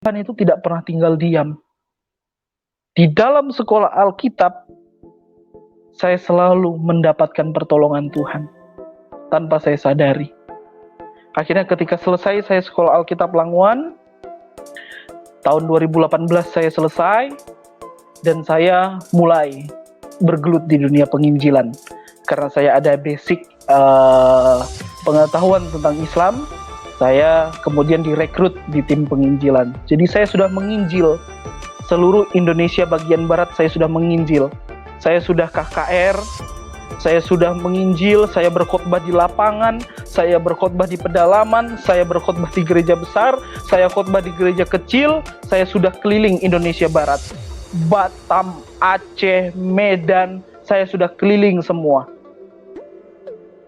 Tuhan itu tidak pernah tinggal diam. Di dalam sekolah Alkitab, saya selalu mendapatkan pertolongan Tuhan tanpa saya sadari. Akhirnya ketika selesai saya sekolah Alkitab Languan, tahun 2018 saya selesai, dan saya mulai bergelut di dunia penginjilan. Karena saya ada basic pengetahuan tentang Islam, saya kemudian direkrut di tim penginjilan. Jadi saya sudah menginjil seluruh Indonesia bagian barat, saya sudah menginjil. Saya sudah KKR, saya sudah menginjil, saya berkhotbah di lapangan, saya berkhotbah di pedalaman, saya berkhotbah di gereja besar, saya khotbah di gereja kecil, saya sudah keliling Indonesia Barat. Batam, Aceh, Medan, saya sudah keliling semua.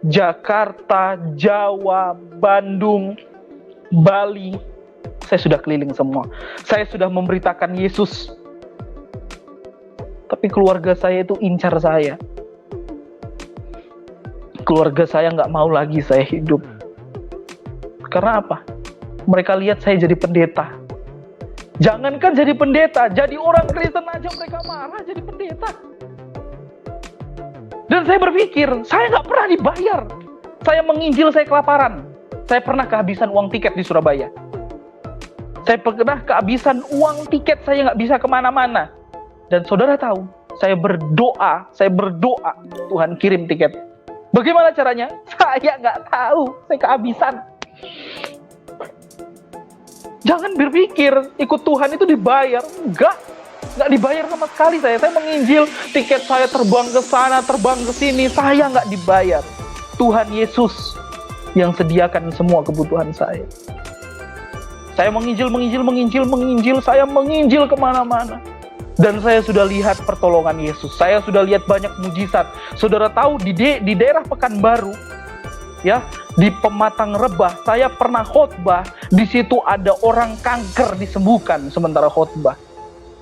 Jakarta, Jawa, Bandung, Bali, saya sudah keliling semua. Saya sudah memberitakan Yesus. Tapi keluarga saya itu incar saya. Keluarga saya nggak mau lagi saya hidup. Karena apa? Mereka lihat saya jadi pendeta. Jangankan jadi pendeta, jadi orang Kristen aja mereka marah jadi pendeta. Dan saya berpikir, saya nggak pernah dibayar. Saya menginjil, saya kelaparan. Saya pernah kehabisan uang tiket di Surabaya. Saya pernah kehabisan uang tiket, saya nggak bisa kemana-mana. Dan saudara tahu, saya berdoa, Tuhan kirim tiket. Bagaimana caranya? Saya nggak tahu, saya kehabisan. Jangan berpikir ikut Tuhan itu dibayar. Nggak dibayar sama sekali saya. Saya menginjil, tiket saya terbang ke sana, terbang ke sini, saya nggak dibayar. Tuhan Yesus yang sediakan semua kebutuhan saya. Saya menginjil, saya menginjil kemana-mana. Dan saya sudah lihat pertolongan Yesus. Saya sudah lihat banyak mujizat. Saudara tahu di daerah Pekanbaru, ya, di Pematang Rebah, saya pernah khotbah. Di situ ada orang kanker disembuhkan sementara khotbah.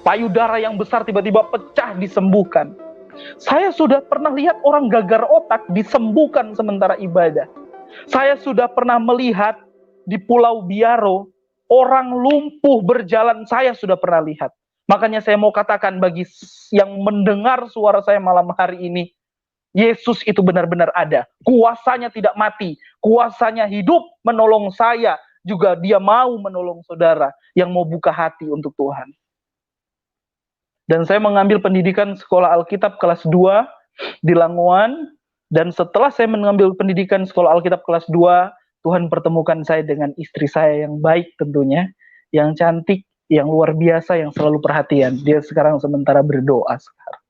Payudara yang besar tiba-tiba pecah disembuhkan. Saya sudah pernah lihat orang gagar otak disembuhkan sementara ibadah. Saya sudah pernah melihat di Pulau Biaro orang lumpuh berjalan, saya sudah pernah lihat. Makanya saya mau katakan bagi yang mendengar suara saya malam hari ini, Yesus itu benar-benar ada. Kuasanya tidak mati, kuasanya hidup menolong saya, juga dia mau menolong saudara yang mau buka hati untuk Tuhan. Dan saya mengambil pendidikan sekolah Alkitab kelas 2 di Languan, dan setelah saya mengambil pendidikan sekolah Alkitab kelas 2, Tuhan pertemukan saya dengan istri saya yang baik tentunya, yang cantik, yang luar biasa, yang selalu perhatian. Dia sekarang sementara berdoa sekarang.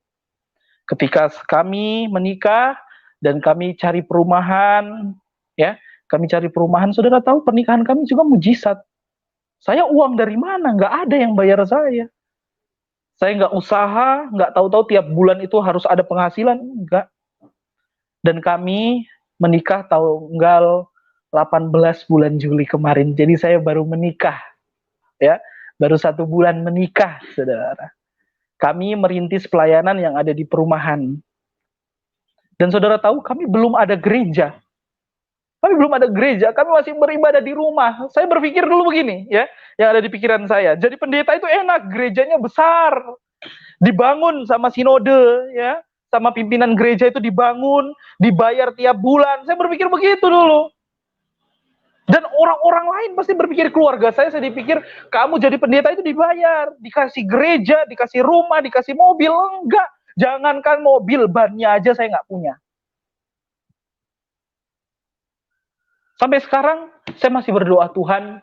Ketika kami menikah dan kami cari perumahan, ya, kami cari perumahan, saudara tahu pernikahan kami juga mujizat. Saya uang dari mana? Nggak ada yang bayar saya. Saya nggak usaha, nggak tahu-tahu tiap bulan itu harus ada penghasilan, enggak. Dan kami menikah tanggal 18 bulan Juli kemarin. Jadi saya baru menikah, ya, baru 1 bulan menikah, saudara. Kami merintis pelayanan yang ada di perumahan. Dan saudara tahu, kami belum ada gereja. Kami masih beribadah di rumah. Saya berpikir dulu begini, ya, yang ada di pikiran saya. Jadi pendeta itu enak, gerejanya besar, dibangun sama sinode, ya, sama pimpinan gereja itu dibangun, dibayar tiap bulan. Saya berpikir begitu dulu. Dan orang-orang lain pasti berpikir, keluarga saya dipikir, kamu jadi pendeta itu dibayar, dikasih gereja, dikasih rumah, dikasih mobil. Enggak, jangankan mobil, bannya aja saya nggak punya. Sampai sekarang, saya masih berdoa, Tuhan,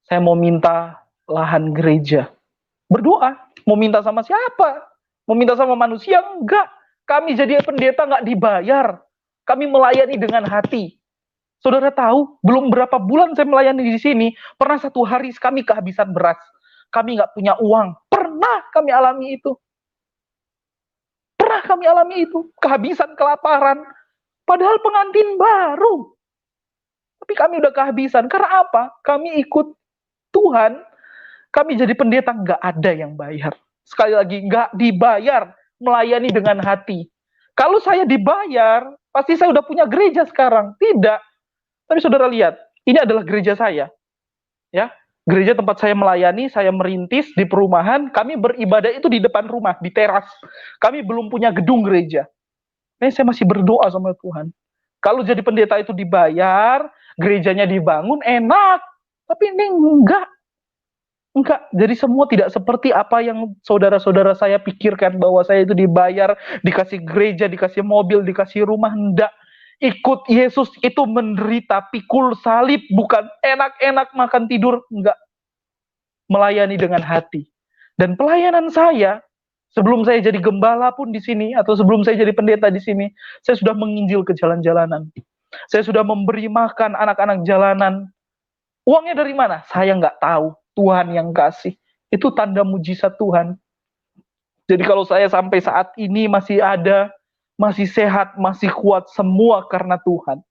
saya mau minta lahan gereja. Berdoa, mau minta sama siapa? Mau minta sama manusia? Enggak. Kami jadi pendeta nggak dibayar. Kami melayani dengan hati. Saudara tahu, belum berapa bulan saya melayani di sini, pernah 1 hari kami kehabisan beras. Kami nggak punya uang. Pernah kami alami itu. Kehabisan, kelaparan. Padahal pengantin baru. Tapi kami udah kehabisan. Karena apa? Kami ikut Tuhan. Kami jadi pendeta, nggak ada yang bayar. Sekali lagi, nggak dibayar. Melayani dengan hati. Kalau saya dibayar, pasti saya udah punya gereja sekarang. Tidak. Tapi saudara lihat, ini adalah gereja saya. Ya, Gereja tempat saya melayani, saya merintis di perumahan, kami beribadah itu di depan rumah, di teras. Kami belum punya gedung gereja. Saya masih berdoa sama Tuhan. Kalau jadi pendeta itu dibayar, gerejanya dibangun, enak. Tapi ini enggak. Enggak, jadi semua tidak seperti apa yang saudara-saudara saya pikirkan, bahwa saya itu dibayar, dikasih gereja, dikasih mobil, dikasih rumah. Enggak. Ikut Yesus itu menderita, pikul salib, bukan enak-enak makan tidur. Enggak. Melayani dengan hati. Dan pelayanan saya, sebelum saya jadi gembala pun di sini, atau sebelum saya jadi pendeta di sini, saya sudah menginjil ke jalan-jalanan. Saya sudah memberi makan anak-anak jalanan. Uangnya dari mana? Saya nggak tahu. Tuhan yang kasih. Itu tanda mujizat Tuhan. Jadi kalau saya sampai saat ini masih ada, masih sehat, masih kuat, semua karena Tuhan.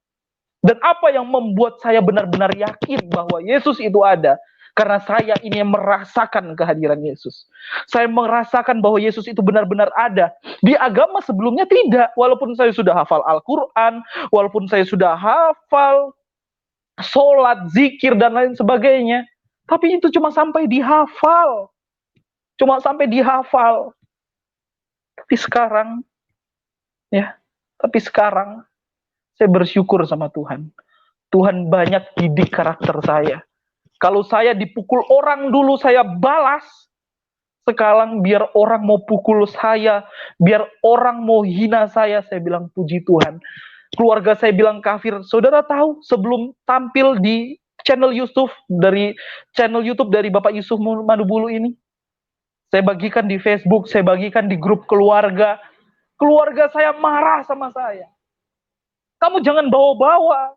Dan apa yang membuat saya benar-benar yakin bahwa Yesus itu ada? Karena saya ini merasakan kehadiran Yesus. Saya merasakan bahwa Yesus itu benar-benar ada. Di agama sebelumnya tidak. Walaupun saya sudah hafal Al-Quran, walaupun saya sudah hafal sholat, zikir, dan lain sebagainya. Tapi itu cuma sampai dihafal. Cuma sampai dihafal. Tapi sekarang, saya bersyukur sama Tuhan. Tuhan banyak didik karakter saya. Kalau saya dipukul orang dulu, saya balas. Sekarang biar orang mau pukul saya, biar orang mau hina saya bilang puji Tuhan. Keluarga saya bilang kafir. Saudara tahu, sebelum tampil di channel YouTube dari Bapak Yusuf Madubulu ini, saya bagikan di Facebook, saya bagikan di grup keluarga. Keluarga saya marah sama saya. Kamu jangan bawa-bawa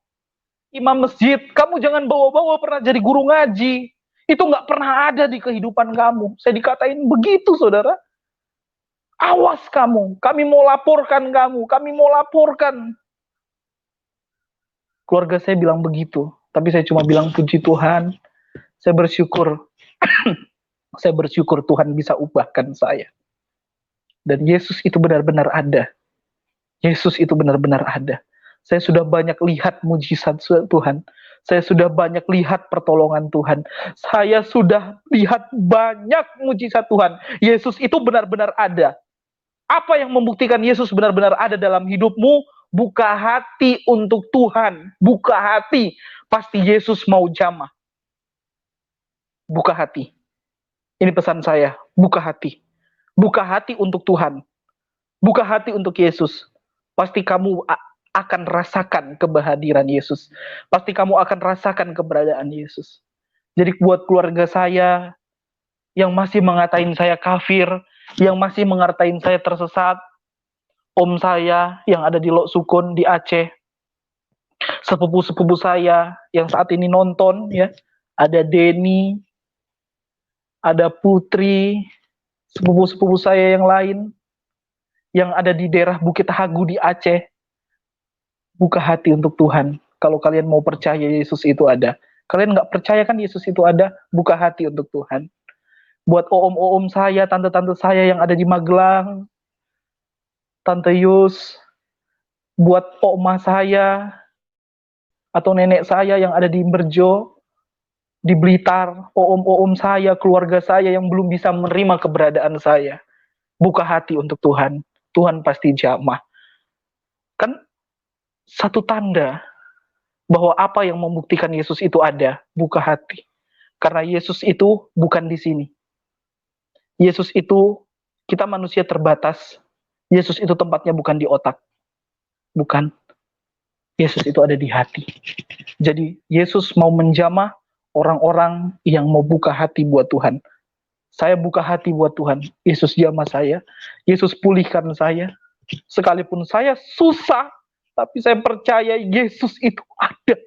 imam masjid, kamu jangan bawa-bawa pernah jadi guru ngaji. Itu nggak pernah ada di kehidupan kamu. Saya dikatain begitu, saudara. Awas kamu, kami mau laporkan kamu, kami mau laporkan. Keluarga saya bilang begitu, tapi saya cuma bilang puji Tuhan. Saya bersyukur. Saya bersyukur Tuhan bisa ubahkan saya. Dan Yesus itu benar-benar ada. Yesus itu benar-benar ada. Saya sudah banyak lihat mujizat Tuhan. Saya sudah banyak lihat pertolongan Tuhan. Saya sudah lihat banyak mujizat Tuhan. Yesus itu benar-benar ada. Apa yang membuktikan Yesus benar-benar ada dalam hidupmu? Buka hati untuk Tuhan. Buka hati. Pasti Yesus mau jamah. Buka hati. Ini pesan saya. Buka hati. Buka hati untuk Tuhan. Buka hati untuk Yesus. Pasti kamu akan rasakan kehadiran Yesus. Pasti kamu akan rasakan keberadaan Yesus. Jadi buat keluarga saya yang masih mengatain saya kafir, yang masih mengatain saya tersesat, om saya yang ada di Lok Sukun di Aceh, sepupu-sepupu saya yang saat ini nonton, ya, ada Denny, ada Putri, sepupu-sepupu saya yang lain yang ada di daerah Bukit Hagu di Aceh. Buka hati untuk Tuhan. Kalau kalian mau percaya Yesus itu ada. Kalian nggak percaya kan Yesus itu ada? Buka hati untuk Tuhan. Buat om-om saya, tante-tante saya yang ada di Magelang, Tante Yus, buat oma saya, atau nenek saya yang ada di Berjo, di Blitar, om-om saya, keluarga saya yang belum bisa menerima keberadaan saya. Buka hati untuk Tuhan. Tuhan pasti jamah. Kan satu tanda bahwa apa yang membuktikan Yesus itu ada, buka hati. Karena Yesus itu bukan di sini. Yesus itu, kita manusia terbatas. Yesus itu tempatnya bukan di otak. Bukan. Yesus itu ada di hati. Jadi Yesus mau menjamah orang-orang yang mau buka hati buat Tuhan. Saya buka hati buat Tuhan. Yesus jamah saya. Yesus pulihkan saya. Sekalipun saya susah, tapi saya percaya Yesus itu ada.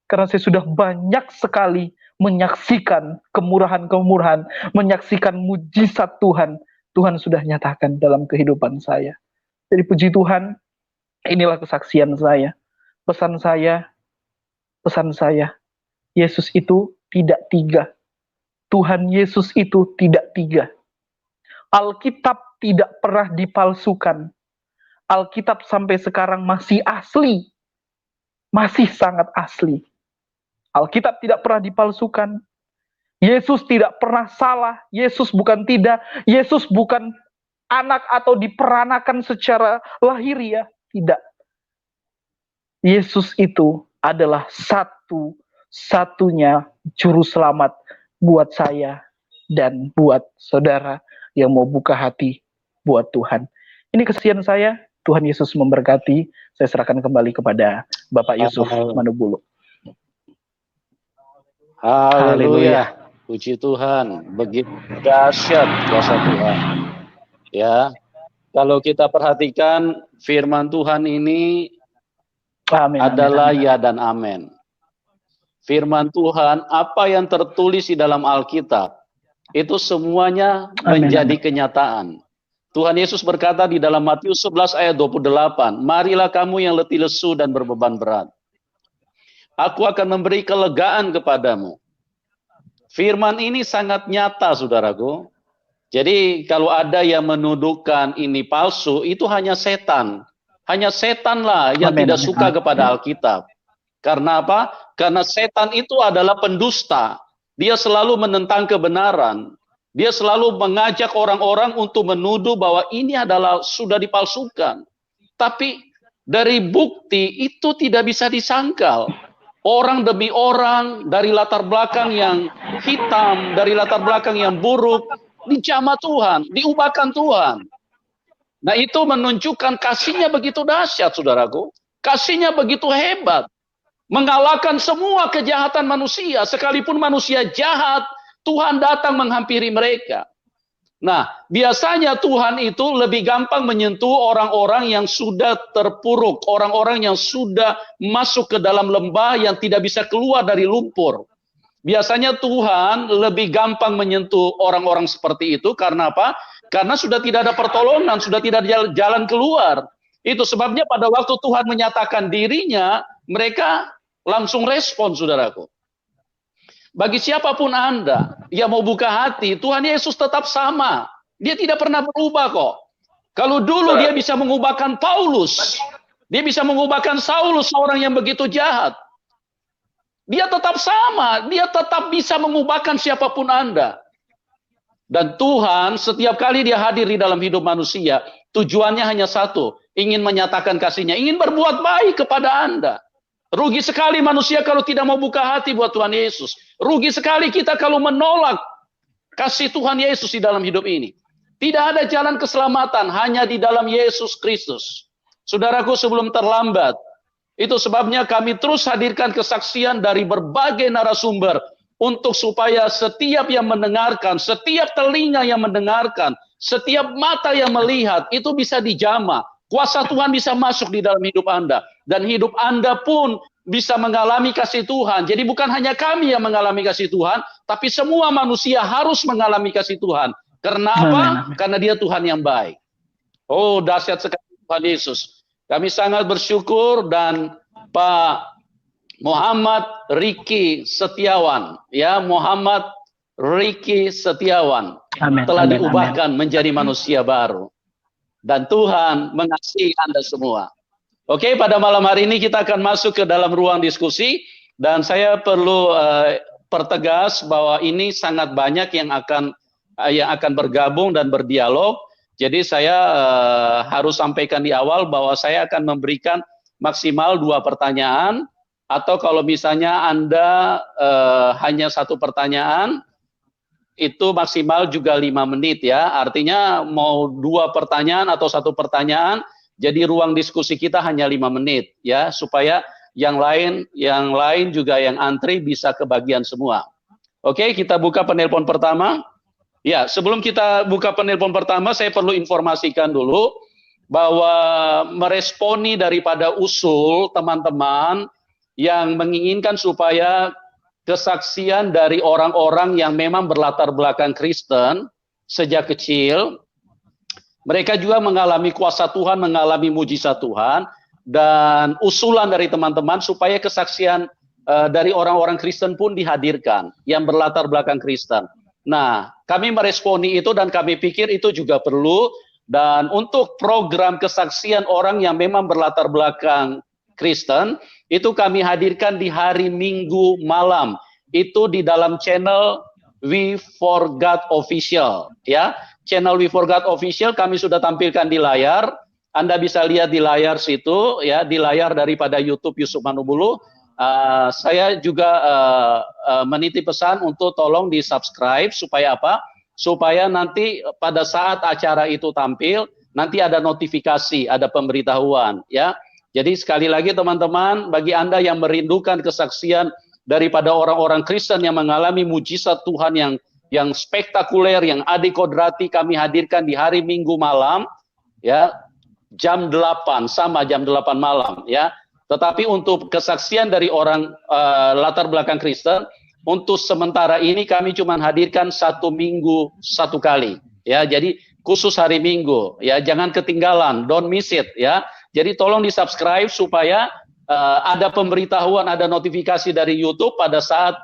Karena saya sudah banyak sekali menyaksikan kemurahan-kemurahan, menyaksikan mujizat Tuhan. Tuhan sudah nyatakan dalam kehidupan saya. Jadi puji Tuhan, inilah kesaksian saya. Pesan saya, Yesus itu tidak tiga. Tuhan Yesus itu tidak tiga. Alkitab tidak pernah dipalsukan. Alkitab sampai sekarang masih asli. Masih sangat asli. Alkitab tidak pernah dipalsukan. Yesus tidak pernah salah. Yesus bukan tidak. Yesus bukan anak atau diperanakan secara lahiriah. Tidak. Yesus itu adalah satu-satunya juru selamat buat saya dan buat saudara yang mau buka hati buat Tuhan. Ini kesaksian saya. Tuhan Yesus memberkati. Saya serahkan kembali kepada Bapak Yusuf Manubulu. Haleluya. Puji Tuhan. Begitu dahsyat kuasa Tuhan. Ya. Kalau kita perhatikan firman Tuhan ini adalah ya dan amin. Firman Tuhan, apa yang tertulis di dalam Alkitab, itu semuanya menjadi kenyataan. Tuhan Yesus berkata di dalam Matius 11 ayat 28, marilah kamu yang letih lesu dan berbeban berat. Aku akan memberi kelegaan kepadamu. Firman ini sangat nyata, saudaraku. Jadi kalau ada yang menuduhkan ini palsu, itu hanya setan. Hanya setanlah yang tidak suka kepada Alkitab. Karena apa? Karena setan itu adalah pendusta. Dia selalu menentang kebenaran. Dia selalu mengajak orang-orang untuk menuduh bahwa ini adalah sudah dipalsukan. Tapi dari bukti itu tidak bisa disangkal. Orang demi orang dari latar belakang yang hitam, dari latar belakang yang buruk, dijamah Tuhan, diubahkan Tuhan. Nah itu menunjukkan kasihnya begitu dahsyat, saudaraku. Kasihnya begitu hebat. Mengalahkan semua kejahatan manusia. Sekalipun manusia jahat, Tuhan datang menghampiri mereka. Nah, biasanya Tuhan itu lebih gampang menyentuh orang-orang yang sudah terpuruk. Orang-orang yang sudah masuk ke dalam lembah yang tidak bisa keluar dari lumpur. Biasanya Tuhan lebih gampang menyentuh orang-orang seperti itu. Karena apa? Karena sudah tidak ada pertolongan, sudah tidak ada jalan keluar. Itu sebabnya pada waktu Tuhan menyatakan dirinya, mereka langsung respon, saudaraku. Bagi siapapun Anda yang mau buka hati, Tuhan Yesus tetap sama. Dia tidak pernah berubah kok. Kalau dulu dia bisa mengubahkan Paulus, dia bisa mengubahkan Saulus, seorang yang begitu jahat. Dia tetap sama, dia tetap bisa mengubahkan siapapun Anda. Dan Tuhan setiap kali dia hadir di dalam hidup manusia, tujuannya hanya satu, ingin menyatakan kasihnya, ingin berbuat baik kepada Anda. Rugi sekali manusia kalau tidak mau buka hati buat Tuhan Yesus. Rugi sekali kita kalau menolak kasih Tuhan Yesus di dalam hidup ini. Tidak ada jalan keselamatan, hanya di dalam Yesus Kristus. Saudaraku, sebelum terlambat, itu sebabnya kami terus hadirkan kesaksian dari berbagai narasumber, untuk supaya setiap yang mendengarkan, setiap telinga yang mendengarkan, setiap mata yang melihat, itu bisa dijamah. Kuasa Tuhan bisa masuk di dalam hidup Anda. Dan hidup Anda pun bisa mengalami kasih Tuhan. Jadi bukan hanya kami yang mengalami kasih Tuhan, tapi semua manusia harus mengalami kasih Tuhan. Karena apa? Karena dia Tuhan yang baik. Oh, dahsyat sekali Tuhan Yesus. Kami sangat bersyukur dan Pak Muhammad Riki Setiawan, ya, Muhammad Riki Setiawan telah diubahkan menjadi manusia baru. Dan Tuhan mengasihi Anda semua. Oke, pada malam hari ini kita akan masuk ke dalam ruang diskusi. Dan saya perlu pertegas bahwa ini sangat banyak yang akan bergabung dan berdialog. Jadi saya harus sampaikan di awal bahwa saya akan memberikan maksimal 2 pertanyaan. Atau kalau misalnya Anda hanya 1 pertanyaan, itu maksimal juga 5 menit ya. Artinya mau 2 pertanyaan atau 1 pertanyaan, jadi ruang diskusi kita hanya 5 menit ya, supaya yang lain juga yang antri bisa kebagian semua. Oke, kita buka penelpon pertama. Ya, sebelum kita buka penelpon pertama, saya perlu informasikan dulu bahwa meresponi daripada usul teman-teman yang menginginkan supaya kesaksian dari orang-orang yang memang berlatar belakang Kristen sejak kecil, mereka juga mengalami kuasa Tuhan, mengalami mujizat Tuhan, dan usulan dari teman-teman supaya kesaksian dari orang-orang Kristen pun dihadirkan, yang berlatar belakang Kristen. Nah, kami meresponi itu dan kami pikir itu juga perlu, dan untuk program kesaksian orang yang memang berlatar belakang Kristen, itu kami hadirkan di hari Minggu malam. Itu di dalam channel We For God Official, ya. Channel We For God Official kami sudah tampilkan di layar. Anda bisa lihat di layar situ, ya, di layar daripada YouTube Yusuf Manubulu. Saya juga menitip pesan untuk tolong di subscribe supaya apa? Supaya nanti pada saat acara itu tampil, nanti ada notifikasi, ada pemberitahuan, ya. Jadi sekali lagi teman-teman, bagi Anda yang merindukan kesaksian daripada orang-orang Kristen yang mengalami mujizat Tuhan yang spektakuler, yang adikodrati, kami hadirkan di hari Minggu malam, ya, jam 8, sama jam 8 malam, ya. Tetapi untuk kesaksian dari orang latar belakang Kristen, untuk sementara ini kami cuma hadirkan 1 minggu 1 kali, ya. Jadi khusus hari Minggu, ya, jangan ketinggalan, don't miss it, ya. Jadi tolong di subscribe supaya ada pemberitahuan, ada notifikasi dari YouTube pada saat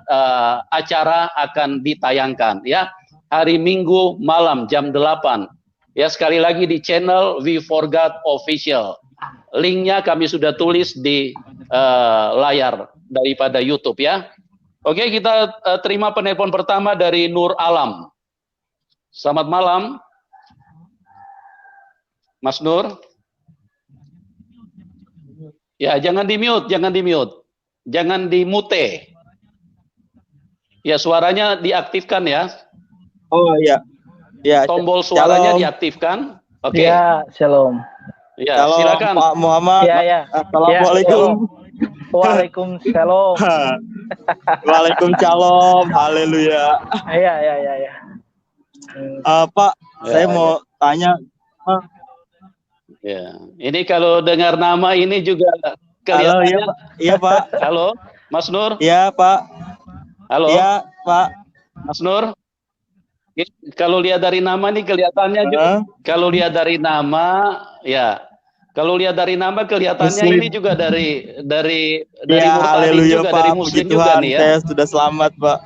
acara akan ditayangkan, ya. Hari Minggu malam jam 8. Ya, sekali lagi di channel We For God Official. Linknya kami sudah tulis di layar daripada YouTube, ya. Oke, kita terima penelpon pertama dari Nur Alam. Selamat malam, Mas Nur. Ya, jangan di mute, jangan di mute, jangan di mute. Ya, suaranya diaktifkan, ya. Oh iya, ya. Tombol suaranya Shalom. diaktifkan. Oke. Ya, shalom. Ya, Shalom, silakan. Pak Muhammad. Ya, ya. Assalamualaikum. Waalaikumsalam. Waalaikumsalam. Haleluya. Ya, ya, ya, ya. Pak, Ya, saya mau tanya. Ya, ini kalau dengar nama ini juga Halo, kelihatannya. iya, Pak. Iya, Pak. Halo, Mas Nur. Iya, Pak. Halo, Iya, Pak. Mas Nur. Kalau lihat dari nama nih kelihatannya juga. Kalau lihat dari nama, ya. Kalau lihat dari nama kelihatannya Muslim. ini juga dari Ya, Murtadin haleluya, juga, Pak. dari Puji Muslim juga Tuhan, nih, ya. saya sudah selamat, Pak.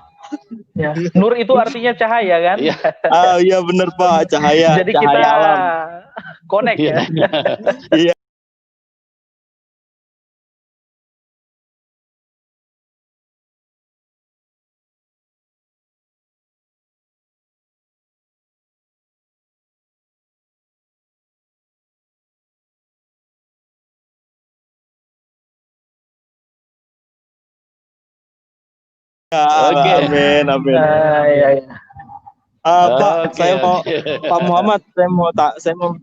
Ya. Nur itu artinya cahaya, kan? Iya. Iya benar, Pak. Cahaya, Jadi cahaya kita alam. connect, ya. Iya. Oke. Amin, amin. Ya, ya. Pak, Oke, saya mau oke. Pak Muhammad, saya mau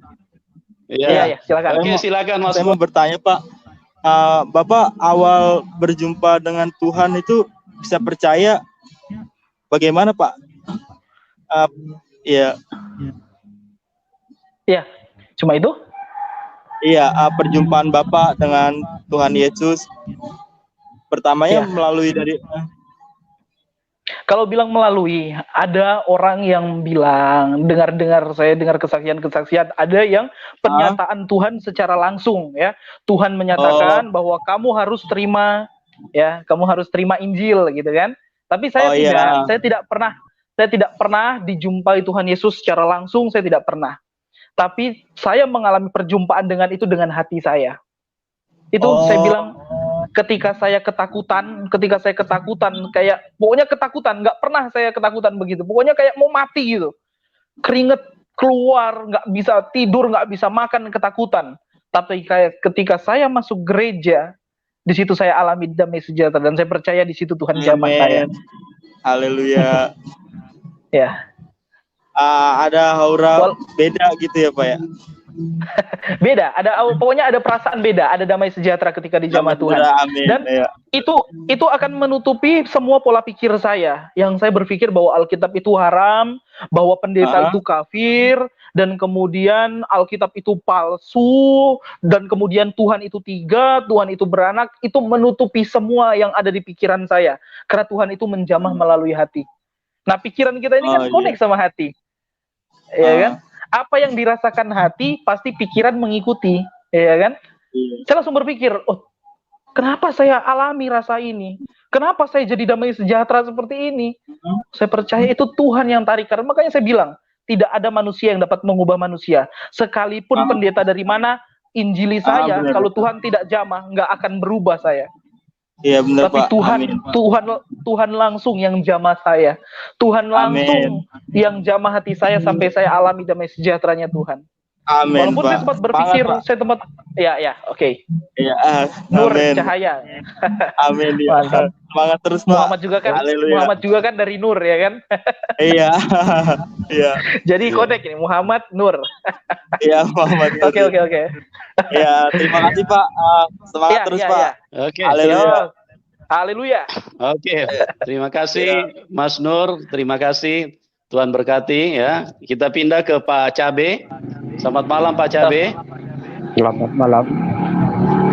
Iya. Iya, ya, silakan. Oke, silakan Mas saya Nur. mau bertanya, Pak. Bapak awal berjumpa dengan Tuhan itu bisa percaya bagaimana, Pak? Iya, Ya, cuma itu? iya. Perjumpaan Bapak dengan Tuhan Yesus pertamanya Ya. melalui dari Kalau bilang melalui, ada orang yang bilang, saya dengar kesaksian-kesaksian, ada yang pernyataan Tuhan secara langsung, ya. Tuhan menyatakan bahwa kamu harus terima, ya, kamu harus terima Injil, gitu kan. Tapi saya tidak pernah dijumpai Tuhan Yesus secara langsung, saya tidak pernah. Tapi saya mengalami perjumpaan dengan itu dengan hati saya. Itu saya bilang, ketika saya ketakutan, kayak pokoknya ketakutan, nggak pernah saya ketakutan begitu. Pokoknya kayak mau mati gitu. Keringet keluar, nggak bisa tidur, nggak bisa makan, ketakutan. Tapi kayak ketika saya masuk gereja, di situ saya alami damai sejahtera dan saya percaya di situ Tuhan jamah saya. Haleluya. Ya. Ada aura beda gitu ya, Pak, ya? Beda, pokoknya ada perasaan beda, ada damai sejahtera ketika di jamah Tuhan. Amin. Dan ya. itu akan menutupi semua pola pikir saya, yang saya berpikir bahwa Alkitab itu haram, bahwa pendeta itu kafir, dan kemudian Alkitab itu palsu, dan kemudian Tuhan itu 3, Tuhan itu beranak. Itu menutupi semua yang ada di pikiran saya, karena Tuhan itu menjamah melalui hati. Nah, pikiran kita ini kan connect sama hati, ya kan? Apa yang dirasakan hati pasti pikiran mengikuti, ya kan? Saya langsung berpikir, oh, kenapa saya alami rasa ini? Kenapa saya jadi damai sejahtera seperti ini? Saya percaya itu Tuhan yang tarik. Karena makanya saya bilang, tidak ada manusia yang dapat mengubah manusia. Sekalipun pendeta dari mana injili saya, kalau Tuhan tidak jamah, nggak akan berubah saya. Iya benar Tapi Pak. Amin. Tuhan langsung yang jamah saya. Tuhan langsung yang jamah hati saya sampai saya alami damai sejahteranya Tuhan. Amin Walaupun Pak. saya sempat berpikir, oke. Iya, Nur amin. cahaya. Amin ya. Mantap. Semangat terus Pak. Haleluya. Muhammad juga kan dari Nur ya kan. Iya. Iya. Jadi Iya. kodek ini Muhammad Nur. Iya Muhammad. Oke. Ya, terima kasih Pak. Semangat terus Pak. Ya. Oke. Haleluya. Haleluya. Oke, terima kasih Mas Nur, terima kasih. Tuhan berkati ya. Kita pindah ke Pak Cabe. Selamat malam Pak Cabe. Selamat malam.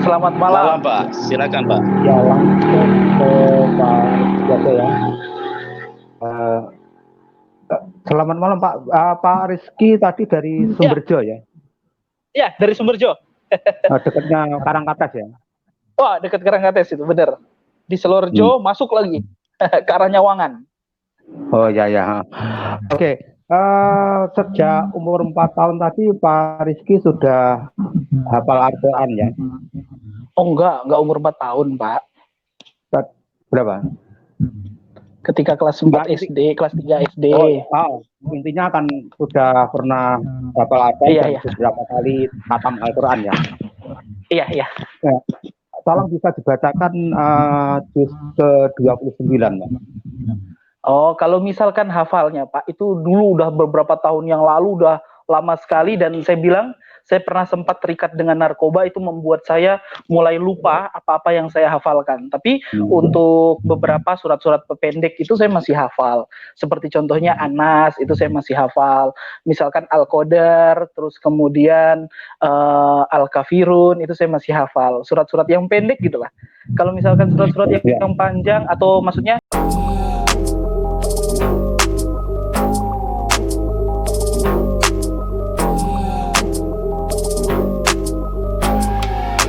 Selamat Malam malam. Pak, silakan Pak. Ya langsung ke Pak Jago ya. Selamat malam Pak. Pak Rizky tadi dari Sumberjo ya. Ya, dari Sumberjo. Dekatnya Karangkates ya. Wah, dekat Karangkates itu benar. Di Selorjo masuk lagi ke arah Nyawangan. Oh ya. Oke. Sejak umur 4 tahun tadi Pak Rizky sudah hafal Al-Quran ya. Oh enggak umur 4 tahun, Pak. Berapa? Ketika kelas 4 SD, kelas 3 SD. Intinya kan sudah pernah hafal Al-Quran Iya. beberapa kali khatam Al-Quran ya. Iya. Tolong bisa dibacakan juz ke-29 Pak. Oh, kalau misalkan hafalnya, Pak, itu dulu udah beberapa tahun yang lalu, udah lama sekali, dan saya bilang, saya pernah sempat terikat dengan narkoba, itu membuat saya mulai lupa apa-apa yang saya hafalkan. Tapi untuk beberapa surat-surat pendek itu saya masih hafal. Seperti contohnya Anas, itu saya masih hafal. Misalkan Al-Qadar, terus kemudian Al-Kafirun, itu saya masih hafal. Surat-surat yang pendek gitu lah. Kalau misalkan surat-surat yang panjang, atau maksudnya